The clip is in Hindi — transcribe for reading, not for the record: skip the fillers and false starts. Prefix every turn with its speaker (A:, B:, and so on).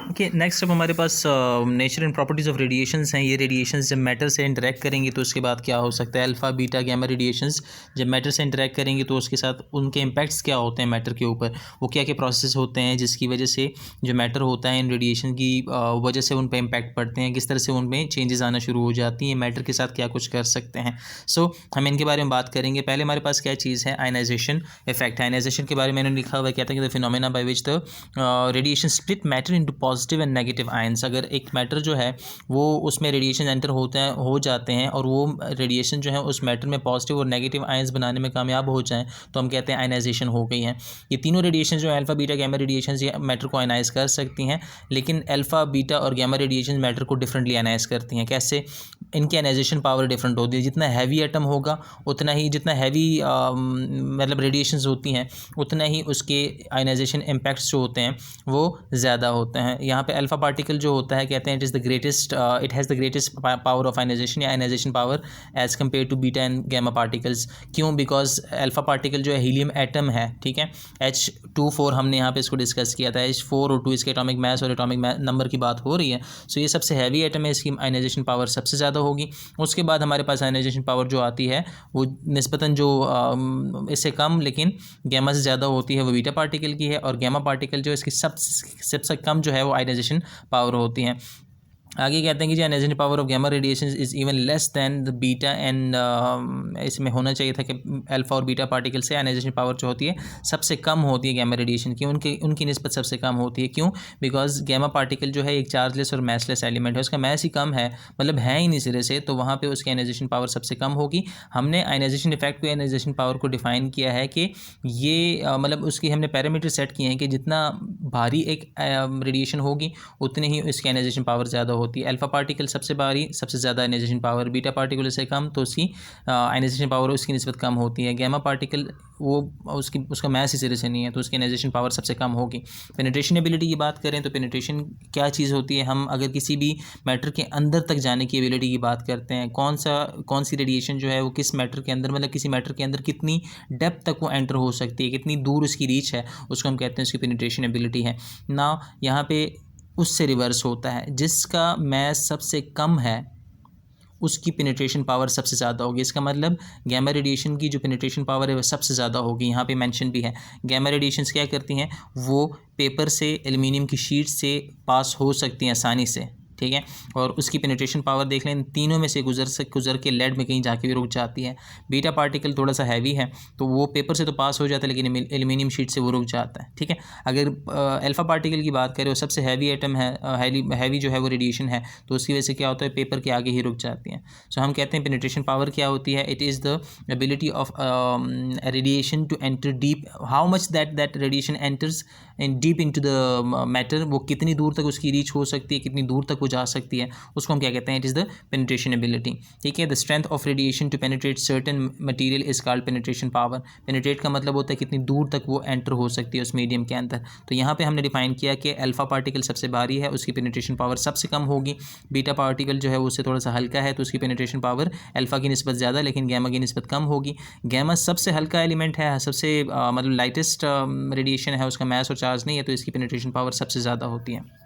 A: ओके, नेक्स्ट अब हमारे पास nature and properties of radiations हैं। ये रेडिएशंस जब मैटर से इंटरेक्ट करेंगे तो उसके बाद क्या हो सकता है, अल्फ़ा बीटा गैमा रेडिएशंस जब मैटर से इंटरेक्ट करेंगे तो उसके साथ उनके इम्पैक्ट्स क्या होते हैं मैटर के ऊपर, वो क्या क्या प्रोसेस होते हैं जिसकी वजह से जो मैटर होता है इन रेडिएशन की वजह से उन पर इम्पैक्ट पड़ते हैं, किस तरह से उनमें चेंजेस आना शुरू हो जाती हैं, मैटर के साथ क्या कुछ कर सकते हैं। सो हम इनके बारे में बात करेंगे। पहले हमारे पास क्या चीज़ है, आयनाइजेशन इफेक्ट। आयनाइजेशन के बारे में मैंने लिखा हुआ कहता है कि the phenomena by which the radiation split matter into positive and negative ions. अगर एक मैटर जो है वो उसमें रेडिएशन एंटर होते हैं हो जाते हैं और वो रेडिएशन जो है उस मैटर में पॉजिटिव और नेगेटिव आयंस बनाने में कामयाब हो जाएं तो हम कहते हैं आयनाइजेशन हो गई है। ये तीनों रेडिएशन जो है अल्फा बीटा गैमा रेडिएशन ये मैटर को आयनाइज कर सकती हैं, लेकिन अल्फा बीटा और गैमा रेडिएशन मैटर को डिफरेंटली आयनाइज करती हैं। कैसे? इनकी आयनाइजेशन पावर डिफरेंट होती है। जितना हैवी एटम होगा उतना ही, जितना हैवी मतलब रेडिएशंस होती हैं उतना ही उसके आयनाइजेशन इम्पैक्ट्स जो होते हैं वो ज़्यादा होते हैं। यहाँ पे अल्फा पार्टिकल जो होता है कहते हैं it is the greatest, it has the greatest power of ionization या ionization power as compare to beta and gamma particles. क्यों? बिकॉज अल्फा पार्टिकल जो है हीलियम एटम है, ठीक है, H24 हमने यहाँ पे इसको डिस्कस किया था। H4 और 2 इसके एटॉमिक मास और एटॉमिक नंबर की बात हो रही है। सो ये सबसे हैवी एटम है, इसकी आयनाइजेशन पावर सबसे ज़्यादा होगी। उसके बाद हमारे पास आयनाइजेशन पावर जो आती है वो निस्बतन जो इससे कम लेकिन गैमा से ज़्यादा होती है वो बीटा पार्टिकल की है, और गैमा पार्टिकल जो इसकी सबसे कम जो है वो आयनाइजेशन पावर होती है। आगे कहते हैं कि जो ionization power of gamma radiation is even less than the beta and इसमें होना चाहिए था कि अल्फा और बीटा पार्टिकल से आयनाइजेशन पावर जो होती है सबसे कम होती है गैमा रेडिएशन की, उनकी निस्बत सबसे कम होती है। क्यों? बिकॉज गैमा पार्टिकल जो है एक चार्जलेस और मैसलेस एलिमेंट है, उसका मैस ही कम है, मतलब है ही नहीं सिरे से, तो वहाँ पर उसकी आयनाइजेशन पावर सबसे कम होगी। हमने आयनाइजेशन इफेक्ट को, आयनाइजेशन पावर को डिफाइन किया है कि ये मतलब उसकी हमने पैरामीटर सेट किए हैं कि जितना भारी एक रेडिएशन होगी उतनी ही उसकी आयनाइजेशन पावर ज़्यादा होती है। अल्फा पार्टिकल सबसे भारी, सबसे ज़्यादा आयनाइजेशन पावर, बीटा पार्टिकल से कम तो उसकी आयनाइजेशन पावर उसकी निस्बत कम होती है। गैमा पार्टिकल वो उसका मैस ही सिरे से नहीं है तो उसकी आयनाइजेशन पावर सबसे कम होगी। पेनिट्रेशन एबिलिटी की बात करें तो पेनिट्रेशन क्या चीज़ होती है, हम अगर किसी भी मैटर के अंदर तक जाने की एबिलिटी की बात करते हैं, कौन सी रेडिएशन जो है वो किस मैटर के अंदर, मतलब किसी मैटर के अंदर कितनी डेप्थ तक वो एंटर हो सकती है, कितनी दूर उसकी रीच है, उसको हम कहते हैं उसकी पेनिट्रेशन एबिलिटी है ना। यहाँ पे उससे रिवर्स होता है, जिसका मैस सबसे कम है उसकी पेनिट्रेशन पावर सबसे ज़्यादा होगी। इसका मतलब गैमा रेडिएशन की जो पेनिट्रेशन पावर है वो सबसे ज़्यादा होगी। यहाँ पे मेंशन भी है गैमा रेडिएशंस क्या करती हैं, वो पेपर से, एल्युमिनियम की शीट से पास हो सकती हैं आसानी से, ठीक है, और उसकी पेनिट्रेशन पावर देख लें, तीनों में से गुजर के लेड में कहीं जाके भी रुक जाती है। बीटा पार्टिकल थोड़ा सा हैवी है तो वो पेपर से तो पास हो जाता है लेकिन एल्युमिनियम शीट से वो रुक जाता है, ठीक है। अगर अल्फा पार्टिकल की बात करें वो सबसे हैवी एटम है, हैवी जो है वो रेडिएशन है, तो उसकी वजह से क्या होता है पेपर के आगे ही रुक जाती हैं। सो हम कहते हैं पेनिट्रेशन पावर क्या होती है, it is the ability of radiation to enter deep, how much that radiation enters in deep into the matter, वो कितनी दूर तक उसकी रीच हो सकती है, कितनी दूर तक जा सकती है, उसको हम क्या कहते हैं, it is the penetration ability, ठीक है। The strength of radiation to penetrate certain material is called penetration power. Penetrate का मतलब होता है कितनी दूर तक वो एंटर हो सकती है उस मीडियम के अंदर। तो यहाँ पे हमने डिफाइन किया कि अल्फा पार्टिकल सबसे भारी है, उसकी पेनिट्रेशन पावर सबसे कम होगी। बीटा पार्टिकल जो है वो उससे थोड़ा सा हल्का है तो उसकी पेनिट्रेशन पावर अल्फा की निस्बत ज़्यादा लेकिन गैमा की निस्बत कम होगी। गैमा सबसे हल्का एलिमेंट है, सबसे मतलब लाइटेस्ट रेडिएशन है, उसका मैस और चार्ज नहीं है, तो इसकी पेनिट्रेशन पावर सबसे ज़्यादा होती है।